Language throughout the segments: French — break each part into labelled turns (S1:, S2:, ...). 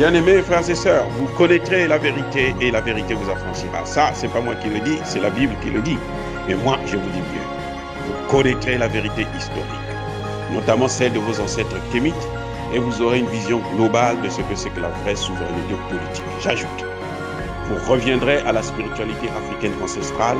S1: Bien-aimés frères et sœurs, vous connaîtrez la vérité et la vérité vous affranchira. Ça, c'est pas moi qui le dis, c'est la Bible qui le dit. Mais moi, je vous dis mieux. Vous connaîtrez la vérité historique, notamment celle de vos ancêtres kémites, et vous aurez une vision globale de ce que c'est que la vraie souveraineté politique. J'ajoute, vous reviendrez à la spiritualité africaine ancestrale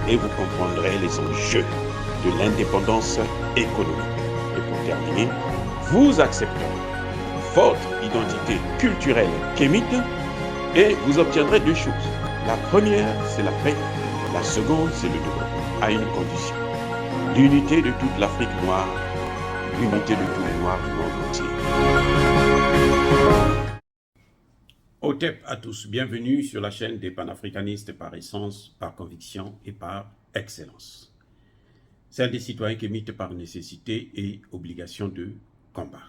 S1: et vous comprendrez les enjeux de l'indépendance économique. Et pour terminer, vous accepterez votre identité culturelle kémite et vous obtiendrez deux choses. La première, c'est la paix. La seconde, c'est le développement, à une condition. L'unité de toute l'Afrique noire, l'unité de tous les Noirs du monde entier. Otep à tous, bienvenue sur la chaîne des panafricanistes par essence, par conviction et par excellence. Celle des citoyens kémites par nécessité et obligation de combat.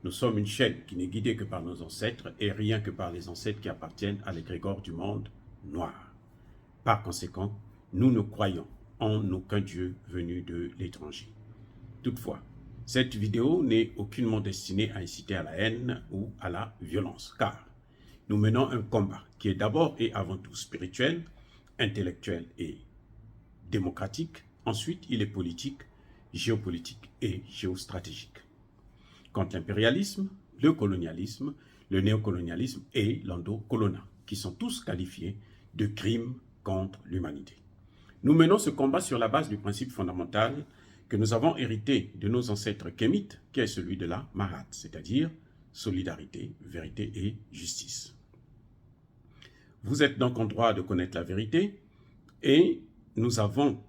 S1: Nous sommes une chaîne qui n'est guidée que par nos ancêtres et rien que par les ancêtres qui appartiennent à l'égrégore du monde noir. Par conséquent, nous ne croyons en aucun Dieu venu de l'étranger. Toutefois, cette vidéo n'est aucunement destinée à inciter à la haine ou à la violence, car nous menons un combat qui est d'abord et avant tout spirituel, intellectuel et démocratique. Ensuite, il est politique, géopolitique et géostratégique. Contre l'impérialisme, le colonialisme, le néocolonialisme et l'endocolonat, qui sont tous qualifiés de crimes contre l'humanité. Nous menons ce combat sur la base du principe fondamental que nous avons hérité de nos ancêtres kémites, qui est celui de la Mahat, c'est-à-dire solidarité, vérité et justice. Vous êtes donc en droit de connaître la vérité et nous avons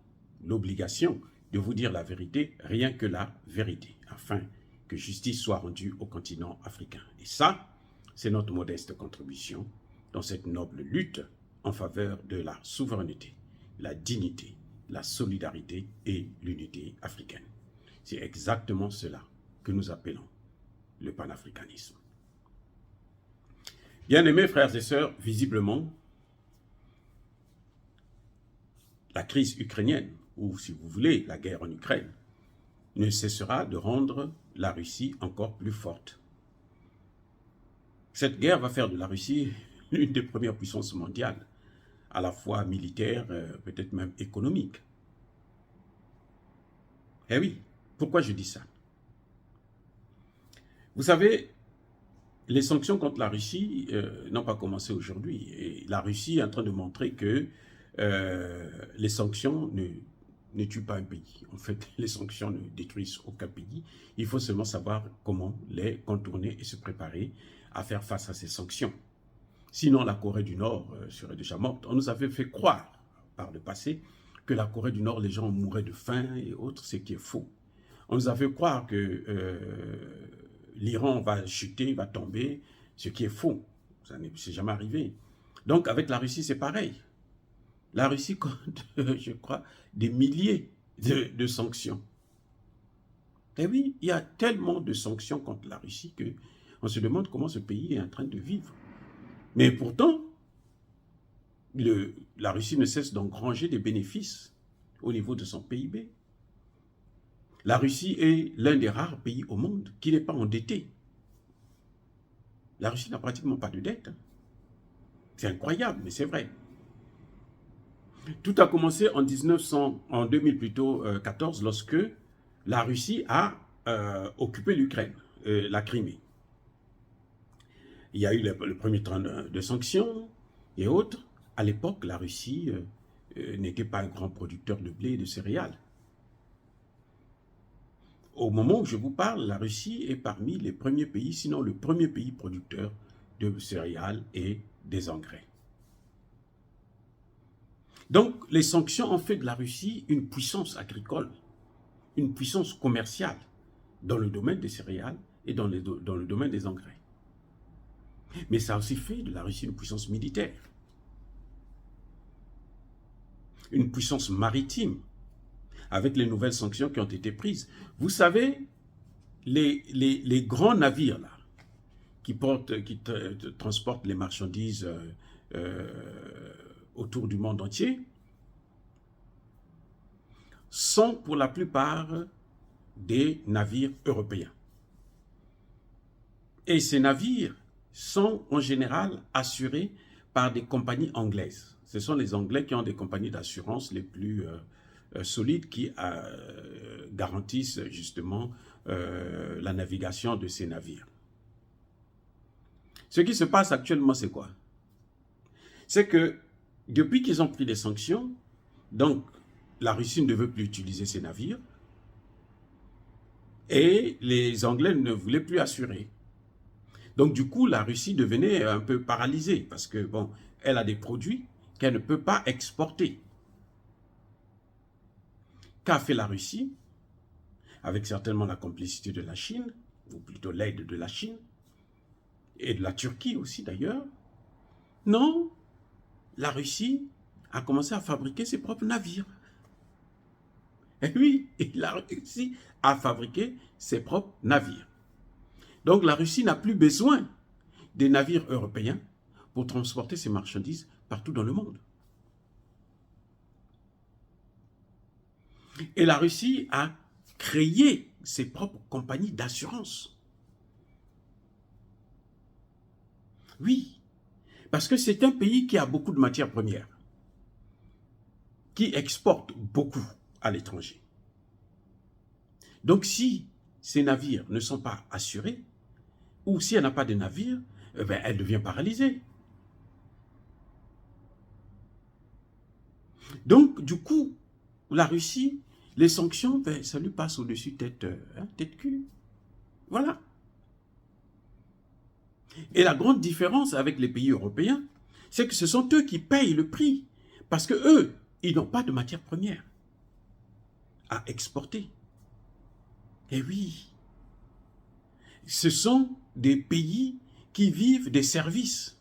S1: l'obligation de vous dire la vérité, rien que la vérité, afin que justice soit rendue au continent africain. Et ça, c'est notre modeste contribution dans cette noble lutte en faveur de la souveraineté, la dignité, la solidarité et l'unité africaine. C'est exactement cela que nous appelons le panafricanisme. Bien-aimés frères et sœurs, visiblement, la crise ukrainienne, ou si vous voulez, la guerre en Ukraine, ne cessera de rendre la Russie encore plus forte. Cette guerre va faire de la Russie l'une des premières puissances mondiales, à la fois militaire, peut-être même économique. Eh oui, pourquoi je dis ça? Vous savez, les sanctions contre la Russie n'ont pas commencé aujourd'hui. Et la Russie est en train de montrer que les sanctions ne tuent pas un pays. En fait, les sanctions ne détruisent aucun pays. Il faut seulement savoir comment les contourner et se préparer à faire face à ces sanctions. Sinon, la Corée du Nord serait déjà morte. On nous avait fait croire par le passé que la Corée du Nord, les gens mouraient de faim et autres, ce qui est faux. On nous a fait croire que l'Iran va chuter, va tomber, ce qui est faux. Ça n'est jamais arrivé. Donc, avec la Russie, c'est pareil. La Russie compte, je crois, des milliers de sanctions. Et oui, il y a tellement de sanctions contre la Russie qu'on se demande comment ce pays est en train de vivre. Mais pourtant, la Russie ne cesse d'engranger des bénéfices au niveau de son PIB. La Russie est l'un des rares pays au monde qui n'est pas endetté. La Russie n'a pratiquement pas de dette. C'est incroyable, mais c'est vrai. Tout a commencé en 2014, lorsque la Russie a occupé l'Ukraine, la Crimée. Il y a eu le premier train de sanctions et autres. À l'époque, la Russie n'était pas un grand producteur de blé et de céréales. Au moment où je vous parle, la Russie est parmi les premiers pays, sinon le premier pays producteur de céréales et des engrais. Donc, les sanctions ont fait de la Russie une puissance agricole, une puissance commerciale dans le domaine des céréales et dans le domaine des engrais. Mais ça a aussi fait de la Russie une puissance militaire, une puissance maritime, avec les nouvelles sanctions qui ont été prises. Vous savez, les grands navires là, qui transportent les marchandises autour du monde entier, sont pour la plupart des navires européens. Et ces navires sont en général assurés par des compagnies anglaises. Ce sont les Anglais qui ont des compagnies d'assurance les plus solides qui garantissent justement la navigation de ces navires. Ce qui se passe actuellement, c'est quoi? C'est que depuis qu'ils ont pris des sanctions, donc la Russie ne veut plus utiliser ces navires et les Anglais ne voulaient plus assurer. Donc du coup, la Russie devenait un peu paralysée parce que, bon, elle a des produits qu'elle ne peut pas exporter. Qu'a fait la Russie? Avec certainement la complicité de la Chine, ou plutôt l'aide de la Chine, et de la Turquie aussi d'ailleurs. Non, la Russie a commencé à fabriquer ses propres navires. Et oui, la Russie a fabriqué ses propres navires. Donc la Russie n'a plus besoin des navires européens pour transporter ses marchandises partout dans le monde. Et la Russie a créé ses propres compagnies d'assurance. Oui, parce que c'est un pays qui a beaucoup de matières premières, qui exporte beaucoup à l'étranger. Donc si ces navires ne sont pas assurés, ou si elle n'a pas de navires, elle devient paralysée. Donc, du coup, la Russie, les sanctions, ça lui passe au-dessus tête cul. Voilà. Et la grande différence avec les pays européens, c'est que ce sont eux qui payent le prix. Parce que eux, ils n'ont pas de matières premières à exporter. Et oui, ce sont des pays qui vivent des services.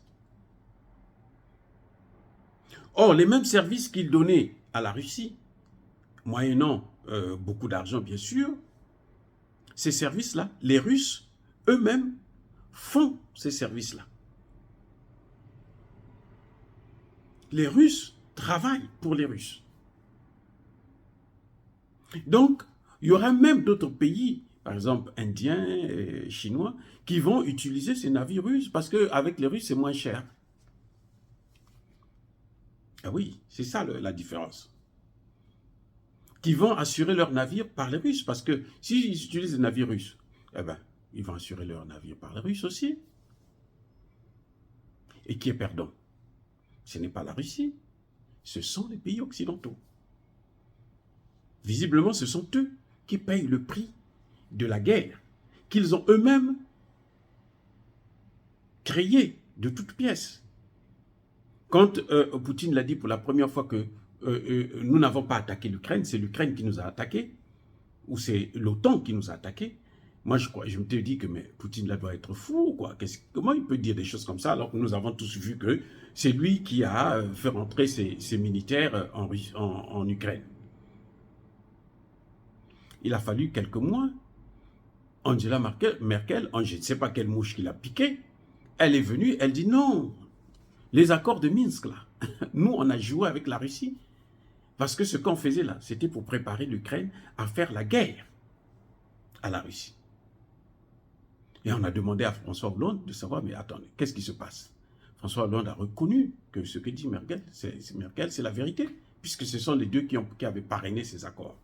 S1: Or, les mêmes services qu'ils donnaient à la Russie, moyennant beaucoup d'argent bien sûr, ces services-là, les Russes eux-mêmes font ces services-là. Les Russes travaillent pour les Russes. Donc, il y aura même d'autres pays, par exemple indiens et chinois, qui vont utiliser ces navires russes parce qu'avec les Russes, c'est moins cher. Ah oui, c'est ça la différence. Qui vont assurer leurs navires par les Russes parce que s'ils utilisent des navires russes, eh ben, ils vont assurer leurs navires par les Russes aussi. Et qui est perdant? Ce n'est pas la Russie, ce sont les pays occidentaux. Visiblement, ce sont eux qui payent le prix de la guerre qu'ils ont eux-mêmes créée de toutes pièces. Quand Poutine l'a dit pour la première fois que nous n'avons pas attaqué l'Ukraine, c'est l'Ukraine qui nous a attaqués, ou c'est l'OTAN qui nous a attaqués, moi je me dis que mais Poutine là doit être fou, quoi. Comment il peut dire des choses comme ça alors que nous avons tous vu que c'est lui qui a fait rentrer ses militaires en Ukraine. Il a fallu quelques mois. Angela Merkel, je ne sais pas quelle mouche qu'il a piqué, elle est venue, elle dit non, les accords de Minsk là, nous on a joué avec la Russie, parce que ce qu'on faisait là, c'était pour préparer l'Ukraine à faire la guerre à la Russie. Et on a demandé à François Hollande de savoir, mais attendez, qu'est-ce qui se passe? François Hollande a reconnu que ce que dit Merkel, c'est la vérité, puisque ce sont les deux qui avaient parrainé ces accords.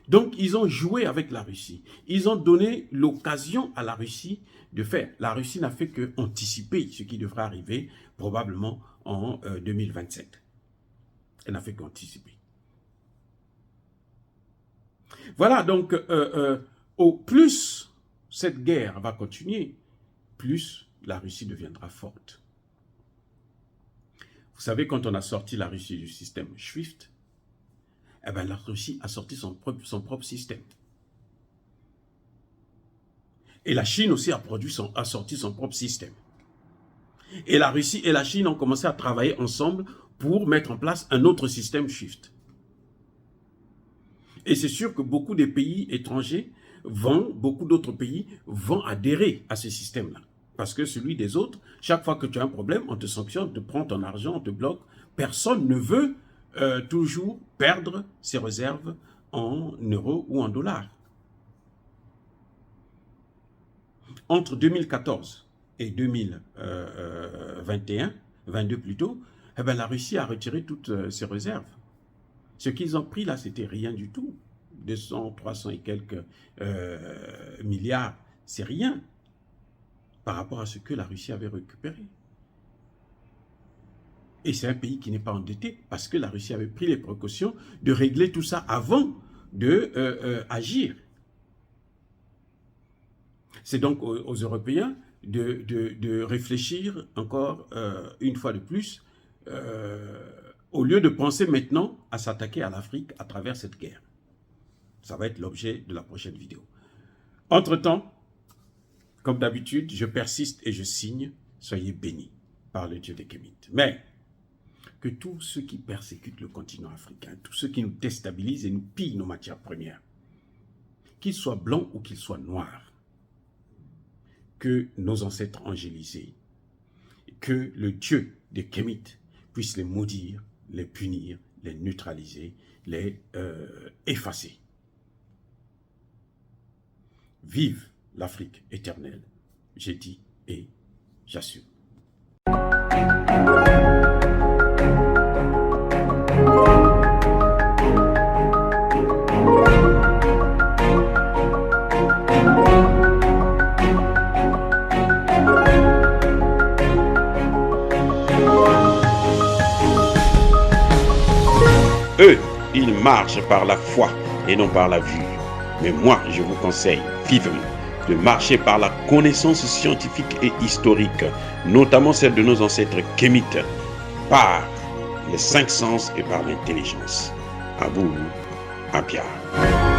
S1: Donc, ils ont joué avec la Russie. Ils ont donné l'occasion à la Russie de faire. La Russie n'a fait qu'anticiper ce qui devrait arriver probablement en 2027. Elle n'a fait qu'anticiper. Voilà, donc, au plus cette guerre va continuer, plus la Russie deviendra forte. Vous savez, quand on a sorti la Russie du système SWIFT, eh bien, la Russie a sorti son propre système. Et la Chine aussi a sorti son propre système. Et la Russie et la Chine ont commencé à travailler ensemble pour mettre en place un autre système SWIFT. Et c'est sûr que beaucoup des pays étrangers beaucoup d'autres pays vont adhérer à ce système-là. Parce que celui des autres, chaque fois que tu as un problème, on te sanctionne, on te prend ton argent, on te bloque. Personne ne veut toujours perdre ses réserves en euros ou en dollars. Entre 2014 et 2021, 22 plutôt, eh ben, la Russie a retiré toutes ses réserves. Ce qu'ils ont pris là, c'était rien du tout. 200, 300 et quelques milliards, c'est rien par rapport à ce que la Russie avait récupéré. Et c'est un pays qui n'est pas endetté parce que la Russie avait pris les précautions de régler tout ça avant d'agir. C'est donc aux Européens de réfléchir encore une fois de plus, au lieu de penser maintenant à s'attaquer à l'Afrique à travers cette guerre. Ça va être l'objet de la prochaine vidéo. Entre-temps, comme d'habitude, je persiste et je signe, soyez bénis par le Dieu des Kémites. Mais que tous ceux qui persécutent le continent africain, tous ceux qui nous déstabilisent et nous pillent nos matières premières, qu'ils soient blancs ou qu'ils soient noirs, que nos ancêtres angélisés, que le Dieu des Kémites puisse les maudire, les punir, les neutraliser, les effacer. Vive l'Afrique éternelle, j'ai dit et j'assume. Eux, ils marchent par la foi et non par la vue. Mais moi, je vous conseille vivement de marcher par la connaissance scientifique et historique, notamment celle de nos ancêtres kémites, par les 5 sens et par l'intelligence. À vous, à Pierre.